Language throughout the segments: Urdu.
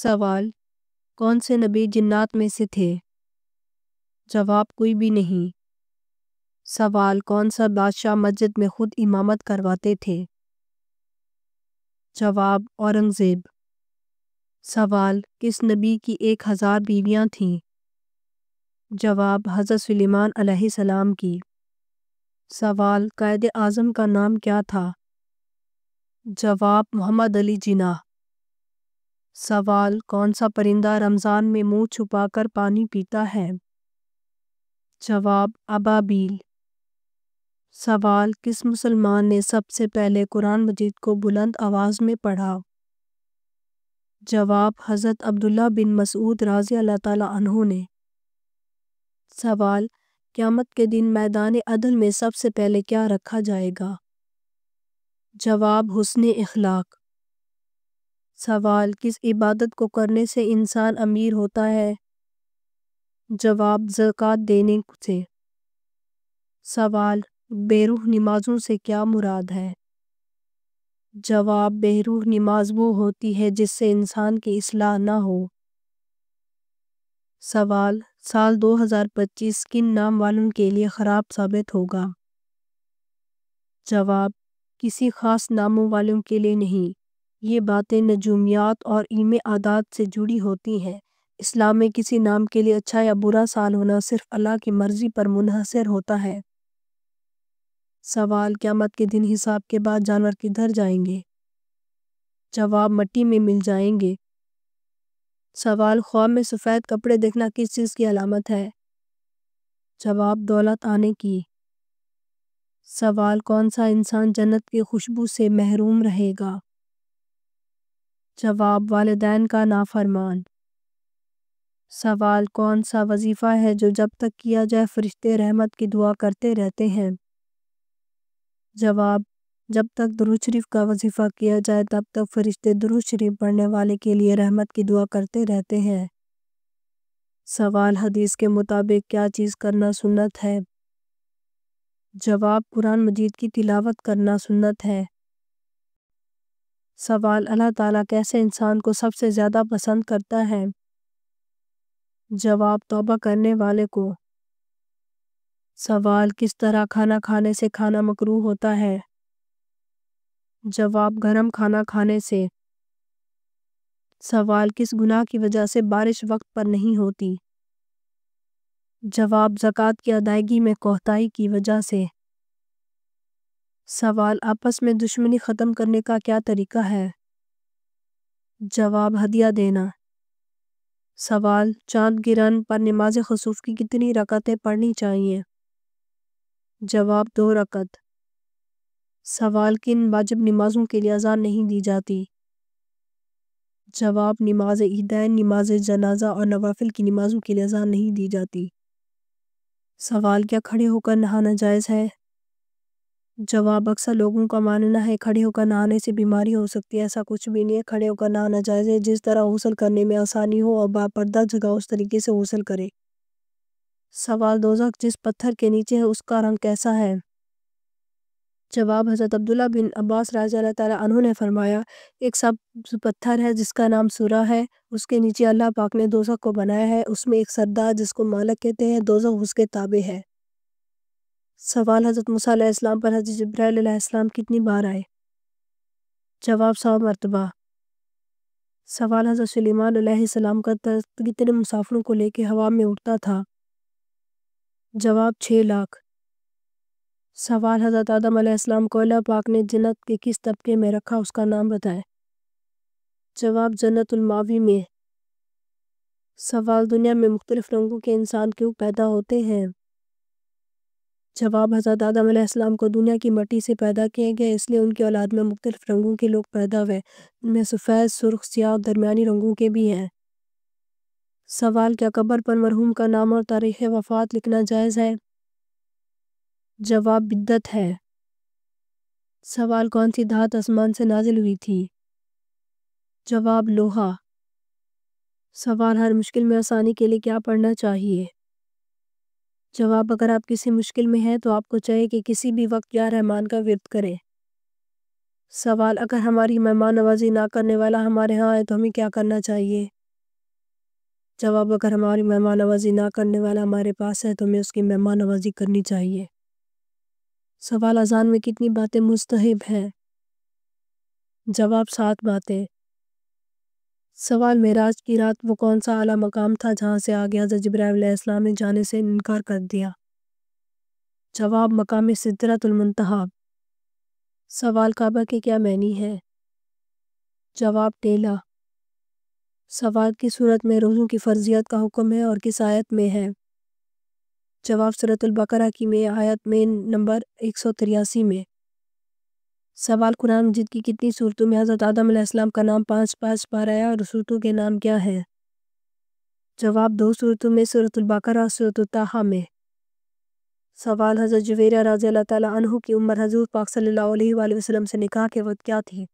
سوال: کون سے نبی جنات میں سے تھے؟ جواب: کوئی بھی نہیں۔ سوال: کون سا بادشاہ مسجد میں خود امامت کرواتے تھے؟ جواب: اورنگزیب۔ سوال: کس نبی کی 1000 بیویاں تھیں؟ جواب: حضرت سلیمان علیہ السلام کی۔ سوال: قائد اعظم کا نام کیا تھا؟ جواب: محمد علی جناح۔ سوال: کون سا پرندہ رمضان میں منہ چھپا کر پانی پیتا ہے؟ جواب: ابابیل۔ سوال: کس مسلمان نے سب سے پہلے قرآن مجید کو بلند آواز میں پڑھا؟ جواب: حضرت عبداللہ بن مسعود رضی اللہ تعالیٰ عنہ نے۔ سوال: قیامت کے دن میدان عدل میں سب سے پہلے کیا رکھا جائے گا؟ جواب: حسن اخلاق۔ سوال: کس عبادت کو کرنے سے انسان امیر ہوتا ہے؟ جواب: زکوٰۃ دینے سے۔ سوال: بے روح نمازوں سے کیا مراد ہے؟ جواب: بے روح نماز وہ ہوتی ہے جس سے انسان کی اصلاح نہ ہو۔ سوال: سال 2025 کن نام والوں کے لیے خراب ثابت ہوگا؟ جواب: کسی خاص ناموں والوں کے لیے نہیں، یہ باتیں نجومیات اور علم اعداد سے جڑی ہوتی ہیں۔ اسلام میں کسی نام کے لیے اچھا یا برا سال ہونا صرف اللہ کی مرضی پر منحصر ہوتا ہے۔ سوال: قیامت کے دن حساب کے بعد جانور کدھر جائیں گے؟ جواب: مٹی میں مل جائیں گے۔ سوال: خواب میں سفید کپڑے دیکھنا کس چیز کی علامت ہے؟ جواب: دولت آنے کی۔ سوال: کون سا انسان جنت کی خوشبو سے محروم رہے گا؟ جواب: والدین کا نافرمان۔ سوال: کون سا وظیفہ ہے جو جب تک کیا جائے فرشتے رحمت کی دعا کرتے رہتے ہیں؟ جواب: جب تک درود شریف کا وظیفہ کیا جائے تب تک فرشتے درود شریف پڑھنے والے کے لیے رحمت کی دعا کرتے رہتے ہیں۔ سوال: حدیث کے مطابق کیا چیز کرنا سنت ہے؟ جواب: قرآن مجید کی تلاوت کرنا سنت ہے۔ سوال: اللہ تعالیٰ کیسے انسان کو سب سے زیادہ پسند کرتا ہے؟ جواب: توبہ کرنے والے کو۔ سوال: کس طرح کھانا کھانے سے کھانا مکروہ ہوتا ہے؟ جواب: گرم کھانا کھانے سے۔ سوال: کس گناہ کی وجہ سے بارش وقت پر نہیں ہوتی؟ جواب: زکوٰۃ کی ادائیگی میں کوتاہی کی وجہ سے۔ سوال: آپس میں دشمنی ختم کرنے کا کیا طریقہ ہے؟ جواب: ہدیہ دینا۔ سوال: چاند گرہن پر نماز خسوف کی کتنی رکعتیں پڑھنی چاہیے؟ جواب: 2 رکعت۔ سوال: کن واجب نمازوں کے لیے اذان نہیں دی جاتی؟ جواب: نماز عیدین، نماز جنازہ اور نوافل کی نمازوں کے لیے اذان نہیں دی جاتی۔ سوال: کیا کھڑے ہو کر نہانا جائز ہے؟ جواب: اکثر لوگوں کا ماننا ہے کھڑے ہو کر نہانے سے بیماری ہو سکتی ہے، ایسا کچھ بھی نہیں ہے۔ کھڑے ہو کر نہانا جائز ہے، جس طرح غسل کرنے میں آسانی ہو اور باپردہ جگہ اس طریقے سے غسل کرے۔ سوال: دوزخ جس پتھر کے نیچے ہے اس کا رنگ کیسا ہے؟ جواب: حضرت عبداللہ بن عباس رضی اللہ تعالیٰ عنہ نے فرمایا، ایک سبز پتھر ہے جس کا نام سورہ ہے، اس کے نیچے اللہ پاک نے دوزخ کو بنایا ہے، اس میں ایک سردار جس کو مالک کہتے ہیں، دوزخ اس کے تابع ہے۔ سوال: حضرت موسیٰ علیہ السلام پر حضرت جبرائیل علیہ السلام کتنی بار آئے؟ جواب: 100 مرتبہ۔ سوال: حضرت سلیمان علیہ السلام کا تخت کتنے مسافروں کو لے کے ہوا میں اڑتا تھا؟ جواب: 6 لاکھ۔ سوال: حضرت آدم علیہ السلام کو اللہ پاک نے جنت کے کس طبقے میں رکھا، اس کا نام بتائیں؟ جواب: جنت المأوی میں۔ سوال: دنیا میں مختلف رنگوں کے انسان کیوں پیدا ہوتے ہیں؟ جواب: حضرت آدم علیہ السلام کو دنیا کی مٹی سے پیدا کیا گیا، اس لیے ان کی اولاد میں مختلف رنگوں کے لوگ پیدا ہوئے، ان میں سفید، سرخ، سیاہ اور درمیانی رنگوں کے بھی ہیں۔ سوال: کیا قبر پر مرحوم کا نام اور تاریخ وفات لکھنا جائز ہے؟ جواب: بدعت ہے۔ سوال: کون سی دھات آسمان سے نازل ہوئی تھی؟ جواب: لوہا۔ سوال: ہر مشکل میں آسانی کے لیے کیا پڑھنا چاہیے؟ جواب: اگر آپ کسی مشکل میں ہیں تو آپ کو چاہیے کہ کسی بھی وقت یا رحمان کا ورد کریں۔ سوال: اگر ہماری مہمان نوازی نہ کرنے والا ہمارے ہاں آئے تو ہمیں کیا کرنا چاہیے؟ جواب: اگر ہماری مہمان نوازی نہ کرنے والا ہمارے پاس ہے تو ہمیں اس کی مہمان نوازی کرنی چاہیے۔ سوال: اذان میں کتنی باتیں مستحب ہیں؟ جواب: 7 باتیں۔ سوال: معراج کی رات وہ کون سا اعلیٰ مقام تھا جہاں سے آگے حضرت جبرائیل علیہ السلام نے جانے سے انکار کر دیا؟ جواب: مقام سدرۃ المنتہیٰ۔ سوال: کعبہ کے کیا معنی ہے؟ جواب: ٹیلہ۔ سوال: کس سورت میں روزوں کی فرضیت کا حکم ہے اور کس آیت میں ہے؟ جواب: سورۃ البقرہ کی آیت میں نمبر 183 میں۔ سوال: قرآن مجید کی کتنی سورتوں میں حضرت آدم علیہ السلام کا نام 5 بار آیا اور سورتوں کے نام کیا ہیں؟ جواب: 2 سورتوں میں، سورۃ البقرہ اور سورۃ طٰہٰ میں۔ سوال: حضرت جویریہ رضی اللہ تعالیٰ عنہ کی عمر حضور پاک صلی اللہ علیہ وآلہ وسلم سے نکاح کے وقت کیا تھی؟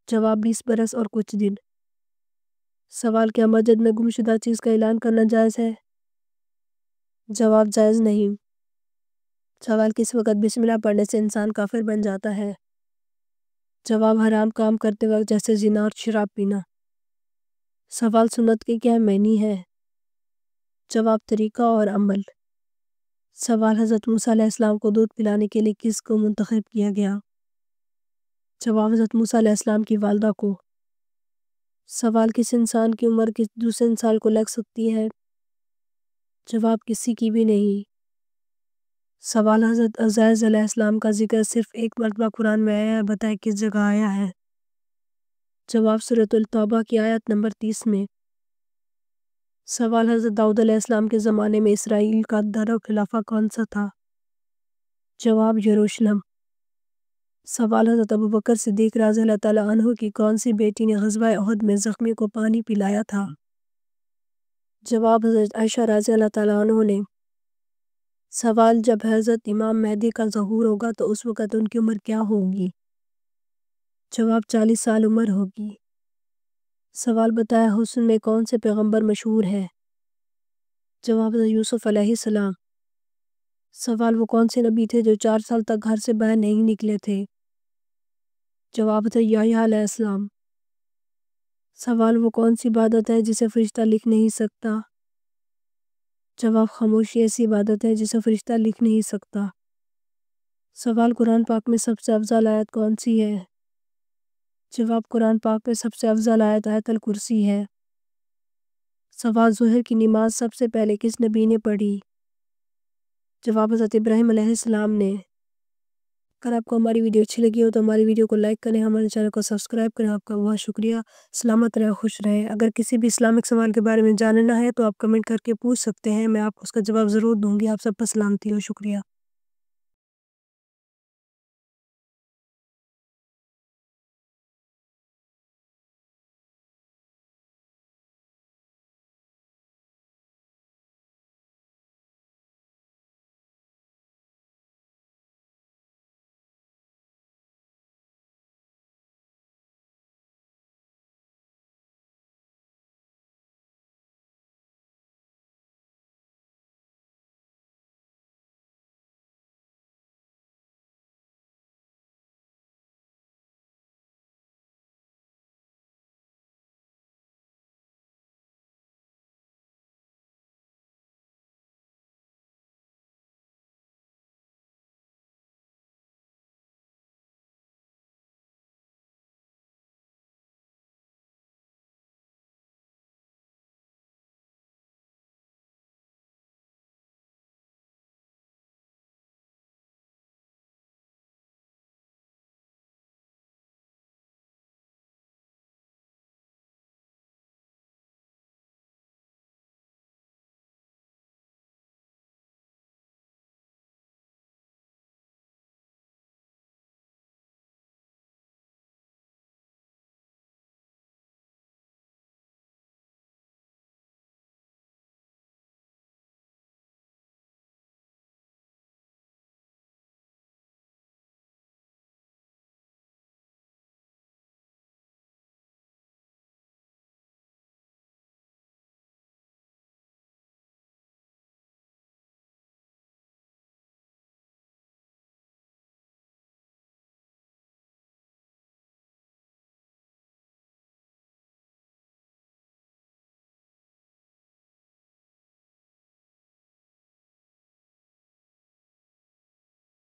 جواب: 20 برس اور کچھ دن۔ سوال: کیا مسجد میں گم شدہ چیز کا اعلان کرنا جائز ہے؟ جواب: جائز نہیں۔ سوال: کس وقت بسم اللہ پڑھنے سے انسان کافر بن جاتا ہے؟ جواب: حرام کام کرتے وقت جیسے زنا اور شراب پینا۔ سوال: سنت کے کیا معنی ہے؟ جواب: طریقہ اور عمل۔ سوال: حضرت موسیٰ علیہ السلام کو دودھ پلانے کے لیے کس کو منتخب کیا گیا؟ جواب: حضرت موسیٰ علیہ السلام کی والدہ کو۔ سوال: کس انسان کی عمر کس دوسرے انسان کو لگ سکتی ہے؟ جواب: کسی کی بھی نہیں۔ سوال: حضرت عزیر علیہ السلام کا ذکر صرف ایک مرتبہ قرآن میں آیا ہے، بتائیں کس جگہ آیا ہے؟ جواب: سورۃ التوبہ کی آیت نمبر 30 میں۔ سوال: حضرت داؤد علیہ السلام کے زمانے میں اسرائیل کا دار خلافہ کون سا تھا؟ جواب: یروشلم۔ سوال: حضرت ابوبکر صدیق رضی اللہ تعالیٰ عنہ کی کون سی بیٹی نے غزوہ احد میں زخمی کو پانی پلایا تھا؟ جواب: حضرت عائشہ رضی اللہ تعالیٰ عنہ نے۔ سوال: جب حضرت امام مہدی کا ظہور ہوگا تو اس وقت ان کی عمر کیا ہوگی؟ جواب: 40 سال عمر ہوگی۔ سوال: بتائیں حسن میں کون سے پیغمبر مشہور ہے؟ جواب: حضرت یوسف علیہ السلام۔ سوال: وہ کون سے نبی تھے جو 4 سال تک گھر سے باہر نہیں نکلے تھے؟ جواب: حضرت یحییٰ علیہ السلام۔ سوال: وہ کون سی عبادت ہے جسے فرشتہ لکھ نہیں سکتا؟ جواب: خاموشی ایسی عبادت ہے جسے فرشتہ لکھ نہیں سکتا۔ سوال: قرآن پاک میں سب سے افضل آیت کون سی ہے؟ جواب: قرآن پاک میں سب سے افضل آیت آیت الکرسی ہے۔ سوال: ظہر کی نماز سب سے پہلے کس نبی نے پڑھی؟ جواب: حضرت ابراہیم علیہ السلام نے۔ اگر آپ کو ہماری ویڈیو اچھی لگی ہو تو ہماری ویڈیو کو لائک کریں، ہمارے چینل کو سبسکرائب کریں۔ آپ کا بہت شکریہ۔ سلامت رہیں، خوش رہیں۔ اگر کسی بھی اسلامک سوال کے بارے میں جاننا ہے تو آپ کمنٹ کر کے پوچھ سکتے ہیں، میں آپ کو اس کا جواب ضرور دوں گی۔ آپ سب پر سلامتی ہو، شکریہ۔